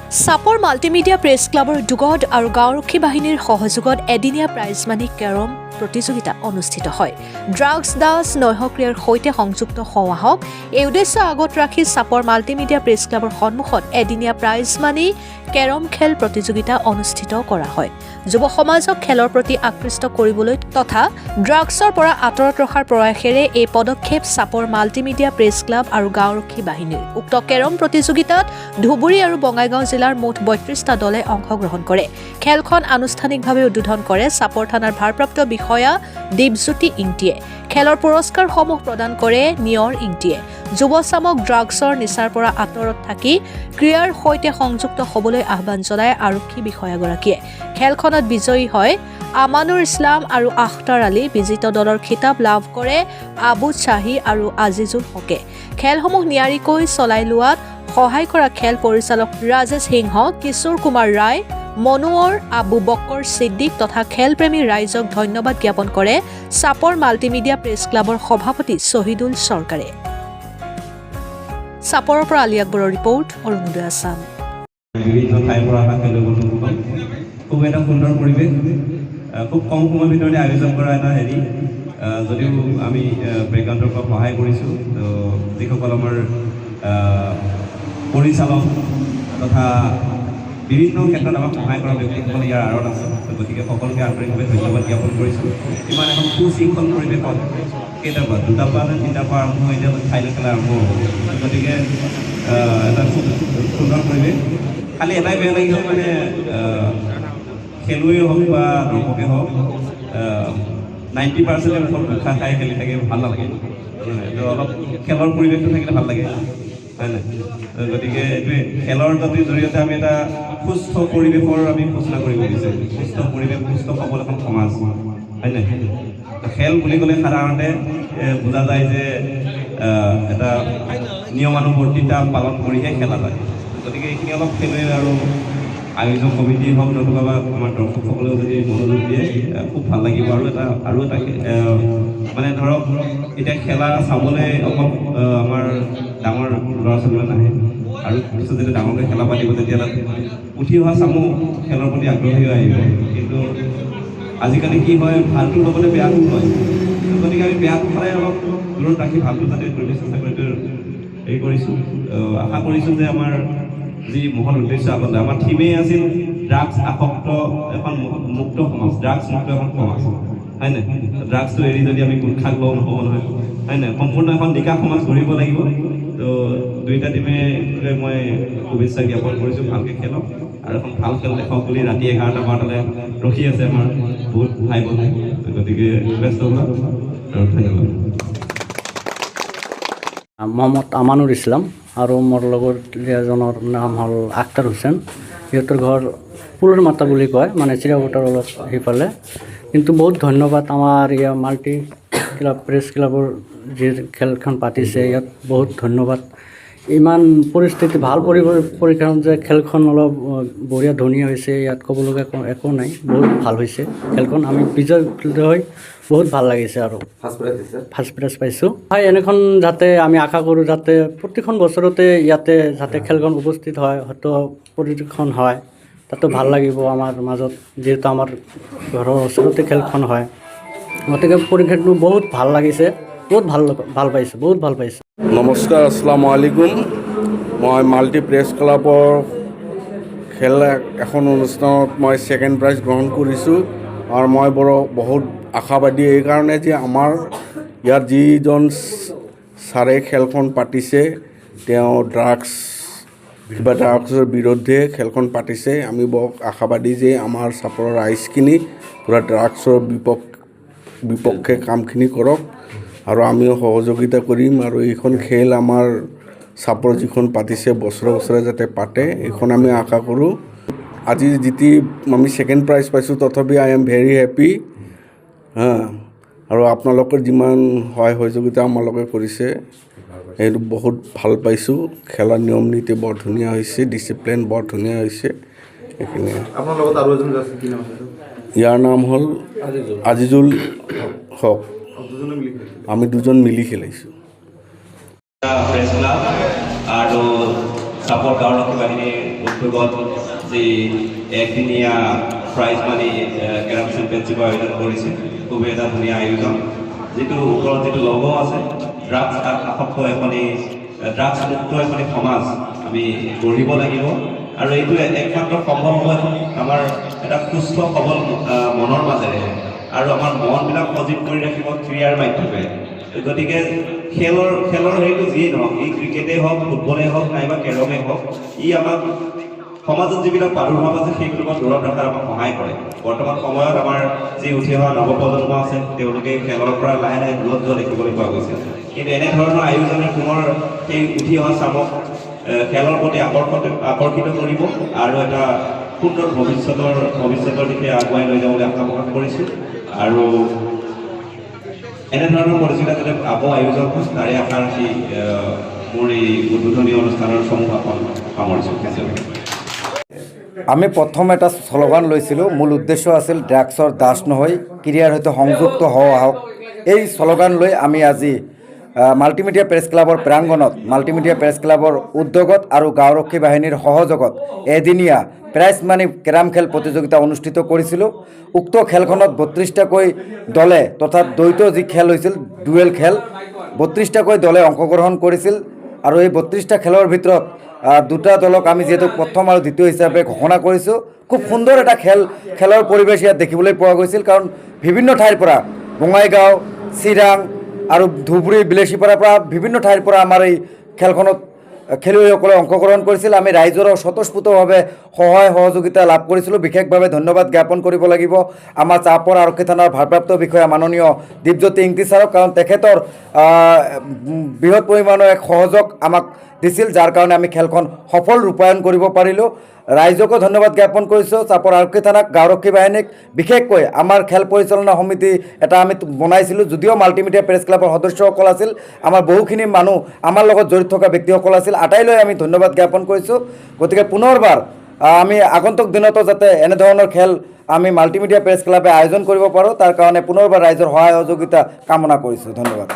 চাপৰ multimedia press ক্লাবৰ উদ্যোগত আৰু গাঁওৰক্ষী বাহিনীৰ সহযোগত এদিনীয়া প্ৰাইজ মানি কেৰম প্ৰতিযোগিতা অনুষ্ঠিত হয়। ড্ৰাগছ দাস নৈশক্ৰিয়াৰ সৈতে সংযুক্ত হোৱা হওক এই উদ্দেশ্য আগত ৰাখি চাপৰ মাল্টিমিডিয়া প্ৰেছ ক্লাবৰ সন্মুখত এদিনীয়া প্ৰাইজ মানি কেৰম খেল প্ৰতিযোগিতা অনুষ্ঠিত কৰা হয়। যুৱ সমাজক খেলৰ প্ৰতি আকৃষ্ট কৰিবলৈ তথা ড্ৰাগছৰ পৰা আঁতৰত ৰখাৰ প্ৰয়াসেৰে এই পদক্ষেপ চাপৰ মাল্টিমিডিয়া প্ৰেছ ক্লাব আৰু গাঁওৰক্ষী বাহিনীৰ। উক্ত কেৰম প্ৰতিযোগিতাত ধুবুৰী আৰু বঙাইগাঁও জিলাৰ মুঠ ৩২টা দলে অংশগ্ৰহণ কৰে। খেলখন আনুষ্ঠানিকভাৱে উদ্বোধন কৰে চাপৰ থানাৰ ভাৰপ্ৰাপ্ত বিষয়া দীপজ্যোতি ইংতিয়ে। খেলৰ পুৰস্কাৰসমূহ প্ৰদান কৰে নিয়ৰ ইংতিয়ে। যুৱচামক ড্ৰাগছৰ নিচাৰ পৰা আঁতৰত থাকি ক্ৰীড়াৰ সৈতে সংযুক্ত হ'বলৈ আহ্বান জনায় আৰক্ষী বিষয়াগৰাকীয়ে। খেলখনত বিজয়ী হয় আমানুৰ ইছলাম আৰু আখতাৰ আলী। বিজিত দলৰ খিতাপ লাভ কৰে আবু শ্বাহী আৰু আজিজুল হকে। খেলসমূহ নিয়াৰিকৈ চলাই লোৱাত সহায় কৰা খেল পৰিচালক ৰাজেশ সিংহ, কিশোৰ কুমাৰ ৰায়, মনোৱাৰ, আবু বক্কৰ ছিদ্দিক তথা খেলপ্ৰেমী ৰাইজক ধন্যবাদ জ্ঞাপন কৰে চাপৰ মাল্টিমিডিয়া প্ৰেছ ক্লাবৰ সভাপতি শ্বহীদুল চৰকাৰে। চাপৰৰ পৰা আলী আকবৰৰ ৰিপৰ্ট, অৰুণোদয় আছাম। বিভিন্ন ঠাইৰ পৰা অহা খেলুৱৈ বন্ধুসকল, খুব এটা সুন্দৰ পৰিৱেশ, খুব কম সময়ৰ ভিতৰতে আয়োজন কৰা এটা যদিও আমি ব্ৰেকগ্ৰাউণ্ডৰ পৰা সহায় কৰিছোঁ, তো যিসকল আমাৰ পৰিচালক তথা বিভিন্ন ক্ষেত্ৰত আমাক সহায় কৰা ব্যক্তিসকল ইয়াৰ আঁৰত আছে। গতিকে সকলোকে আন্তৰিকভাৱে ধন্যবাদ জ্ঞাপন কৰিছোঁ। ইমান এখন সুশৃংখল পৰিৱেশত কেইটাৰ পৰা 2টাৰ পৰা 3টাৰ পৰা আৰম্ভ হৈ এতিয়া ফাইনেল খেলা আৰম্ভ হ'ব। গতিকে এটা খুব সুন্দৰ পৰিৱেশ। খালি এটাই বেয়া লাগিছে, মানে খেলুৱৈ হওক বা দৰ্শকে হওক 90% অকল উশাহ খাই খেলি থাকে, ভাল নালাগে। অলপ খেলৰ পৰিৱেশটো থাকিলে ভাল লাগে, হয় নাই? গতিকে এইটোৱে খেলৰ জৰিয়তে আমি এটা সুস্থ পৰিৱেশৰ আমি সূচনা কৰিব বিচাৰোঁ। সুস্থ পৰিৱেশ, সুস্থ সবল এখন সমাজ, হয় নাই? খেল বুলি ক'লে সাধাৰণতে বুজা যায় যে এটা নিয়মানুৱৰ্তিতা পালন কৰিহে খেলা যায়। গতিকে এইখিনি অলপ খেলুৱৈ আৰু আয়োজক কমিটি হওক নতুবা বা আমাৰ দৰ্শকসকলেও যদি মনোযোগ দিয়ে খুব ভাল লাগিব। আৰু এটা মানে ধৰক এতিয়া খেলা চাবলৈ অকল আমাৰ ডাঙৰ ল'ৰা ছোৱালীলৈ নাহে, আৰু পিছত যেতিয়া ডাঙৰকৈ খেলা পাতিব তেতিয়া তাত উঠি অহা চামো খেলৰ প্ৰতি আগ্ৰহী হৈ আহিব। কিন্তু আজিকালি কি হয়, ভালটোৰ লগতে বেয়াটো হয়। গতিকে আমি বেয়াটো সদায় অলপ দূৰত ৰাখি ভালটো যাতে কৰিবলৈ চেষ্টা কৰি কৰিছোঁ। আশা কৰিছোঁ যে আমাৰ যি মহল উদ্দেশ্য আগতে আমাৰ থিমেই আছিল ড্ৰাগছ আসক্ত এখন মুক্ত সমাজ, ড্ৰাগছ মুক্ত এখন সমাজ, হয় নাই? ড্ৰাগছটো এৰি যদি আমি গোটখাক লওঁ নহ'ব নহয়, হয় নাই? সম্পূৰ্ণ এখন নিকা সমাজ গঢ়িব লাগিব। তো দুইটা টিমে মই শুভেচ্ছা জ্ঞাপন কৰিছোঁ, ভালকৈ খেলক আৰু এখন ভাল খেল দেখাওক বুলি ৰাতি 11টা 12টালৈ ৰখি আছে আমাৰ বহুত ভাই বন্ধু। গতিকে ব্যস্ত হোৱা আৰু ধন্যবাদ। মহম্মদ আমানুৰ ইছলাম আৰু মোৰ লগৰীয়াজনৰ নাম হ'ল আখতাৰ হুছেইন। সিহঁতৰ ঘৰ পুলৰ মাতা বুলি কয়, মানে চিৰাপথাৰ অলপ সিফালে। কিন্তু বহুত ধন্যবাদ আমাৰ ইয়াৰ মাল্টি ক্লাব প্ৰেছ ক্লাবৰ যি খেলখন পাতিছে, ইয়াত বহুত ধন্যবাদ। ইমান পৰিস্থিতি ভাল পৰিৱেশন যে খেলখন অলপ বঢ়িয়া ধুনীয়া হৈছে, ইয়াত ক'বলগীয়া একো নাই, বহুত ভাল হৈছে খেলখন। আমি বিজয় হৈ বহুত ভাল লাগিছে আৰু ফাৰ্ষ্ট প্ৰাইজ পাইছোঁ। হয়, এনেখন যাতে আমি আশা কৰোঁ যাতে প্ৰতিখন বছৰতে ইয়াতে যাতে খেলখন উপস্থিত হয়, হয়তো প্ৰতিখন হয়, তাতো ভাল লাগিব আমাৰ মাজত, যিহেতু আমাৰ ঘৰৰ ওচৰতে খেলখন হয়। গতিকে পৰিৱেশটো বহুত ভাল লাগিছে, বহুত ভাল পাইছোঁ, বহুত ভাল পাইছোঁ। নমস্কাৰ, আসসালামু আলাইকুম। মই মাল্টি প্ৰেছ ক্লাবৰ খেল এখন অনুষ্ঠানত মই ছেকেণ্ড প্ৰাইজ গ্ৰহণ কৰিছোঁ। আৰু মই বহুত আশাবাদী এইকাৰণে যে আমাৰ ইয়াত যিজন ছাৰে খেলখন পাতিছে, তেওঁ ড্ৰাগছৰ বিৰুদ্ধে খেলখন পাতিছে। আমি বৰ আশাবাদী যে আমাৰ চাপৰৰ ৰাইজখিনি পূৰা ড্ৰাগছৰ বিপক্ষে কামখিনি কৰক আৰু আমিও সহযোগিতা কৰিম। আৰু এইখন খেল আমাৰ চাপৰ যিখন পাতিছে বছৰে বছৰে যাতে পাতে, এইখন আমি আশা কৰোঁ। আজি আমি ছেকেণ্ড প্ৰাইজ পাইছোঁ, তথাপি আই এম ভেৰি হেপ্পী। আৰু আপোনালোকে যিমান সহায় সহযোগিতা আমালোকে কৰিছে সেইটো বহুত ভাল পাইছোঁ। খেলাৰ নিয়ম নীতি বৰ ধুনীয়া হৈছে, ডিচিপ্লিন বৰ ধুনীয়া হৈছে। এইখিনিয়ে। ইয়াৰ নাম হ'ল আজিজুল হক। আমি দুজন মিলি খেলাইছোঁ। প্ৰেছ ক্লাব আৰু চাপৰ গাঁওৰক্ষী বাহিনীৰ উদ্যোগত যি একদিনীয়া প্ৰাইজ মানি কেৰম চেম্পিয়নশ্বিপৰ আয়োজন কৰিছে, খুবেই এটা ধুনীয়া আয়োজন। যিটো ওপৰত যিটো লগো আছে, ড্ৰাগছ আসক্ত এখনি ড্ৰাগছ মুক্ত এখনি সমাজ আমি গঢ়িব লাগিব, আৰু এইটো একমাত্ৰ সম্ভৱ হ'ব এখন আমাৰ এটা সুস্থ সবল মনৰ মাজেৰে, আৰু আমাৰ মনবিলাক সজীৱ কৰি ৰাখিব ক্ৰীড়াৰ মাধ্যমে। গতিকে খেলৰ হেৰিটো যিয়েই নহওক, ই ক্ৰিকেটেই হওক, ফুটবলেই হওক, নাইবা কেৰমেই হওক, ই আমাক সমাজত যিবিলাক প্ৰাদুৰ্ভাৱ আছে সেইবিলাকক দূৰত ৰখাত আমাক সহায় কৰে। বৰ্তমান সময়ত আমাৰ যি উঠি অহা নৱপ্ৰজন্ম আছে, তেওঁলোকে খেলৰ পৰা লাহে লাহে দূৰত যোৱা দেখিবলৈ পোৱা গৈছে। কিন্তু এনেধৰণৰ আয়োজনে পুনৰ সেই উঠি অহা চামক খেলৰ প্ৰতি আকৰ্ষিত কৰিব আৰু এটা সুন্দৰ ভৱিষ্যতৰ দিশে আগুৱাই লৈ যাবলৈ আশা প্ৰকাশ কৰিছোঁ। আৰু এনেধৰণৰ প্ৰতিযোগিতা যাতে আকৌ আয়োজন হয় তাৰে আশা ৰাখি মোৰ এই উদ্বোধনী অনুষ্ঠানৰ সমূহ সামৰিছোঁ। আমি প্ৰথম এটা শ্লোগান লৈছিলোঁ, মূল উদ্দেশ্য আছিল ড্ৰাগছৰ দাস নহয়, ক্ৰীড়াৰ সৈতে সংযুক্ত হওঁ আহক। এই শ্লোগান লৈ আমি আজি মাল্টিমিডিয়া প্ৰেছ ক্লাবৰ প্ৰাংগণত মাল্টিমিডিয়া প্ৰেছ ক্লাবৰ উদ্যোগত আৰু গাঁওৰক্ষী বাহিনীৰ সহযোগত এদিনীয়া প্ৰাইজ মানি কেৰাম খেল প্ৰতিযোগিতা অনুষ্ঠিত কৰিছিলোঁ। উক্ত খেলখনত 32টাকৈ দলে তথা দ্বৈত যি খেল হৈছিল, ডুৱেল খেল, 32টাকৈ দলে অংশগ্ৰহণ কৰিছিল। আৰু এই 32টা খেলৰ ভিতৰত দুটা দলক আমি যিহেতু প্ৰথম আৰু দ্বিতীয় হিচাপে ঘোষণা কৰিছোঁ। খুব সুন্দৰ এটা খেলৰ পৰিৱেশ ইয়াত দেখিবলৈ পোৱা গৈছিল, কাৰণ বিভিন্ন ঠাইৰ পৰা, বঙাইগাঁও, চিৰাং আৰু ধুবুৰী, বিলেচিপাৰাৰ পৰা বিভিন্ন ঠাইৰ পৰা আমাৰ এই খেলখনত খেলুৱৈসকলে অংশগ্ৰহণ কৰিছিল। আমি ৰাইজৰ স্বতঃস্ফূৰ্তভাৱে সহায় সহযোগিতা লাভ কৰিছিলোঁ। বিশেষভাৱে ধন্যবাদ জ্ঞাপন কৰিব লাগিব আমাৰ চাপৰ আৰক্ষী থানাৰ ভাৰপ্ৰাপ্ত বিষয়া মাননীয় দীপজ্যোতি ইংতি ছাৰক, কাৰণ তেখেতৰ বৃহৎ পৰিমাণৰ এক সহযোগ আমাক দিছিল, যাৰ কাৰণে আমি খেলখন সফল ৰূপায়ণ কৰিব পাৰিলোঁ। ৰাইজকো ধন্যবাদ জ্ঞাপন কৰিছোঁ, চাপৰ আৰক্ষী থানাক, গাঁওৰক্ষী বাহিনীক। বিশেষকৈ আমাৰ খেল পৰিচালনা সমিতি এটা আমি বনাইছিলোঁ, যদিও মাল্টিমিডিয়া প্ৰেছ ক্লাবৰ সদস্যসকল আছিল, আমাৰ বহুখিনি মানুহ আমাৰ লগত জড়িত থকা ব্যক্তিসকল আছিল, আটাইলৈ আমি ধন্যবাদ জ্ঞাপন কৰিছোঁ। গতিকে পুনৰবাৰ আমি আগন্তুক দিনতো যাতে এনেধৰণৰ খেল আমি মাল্টিমিডিয়া প্ৰেছ ক্লাবে আয়োজন কৰিব পাৰোঁ, তাৰ কাৰণে পুনৰবাৰ ৰাইজৰ সহায় সহযোগিতা কামনা কৰিছোঁ। ধন্যবাদ।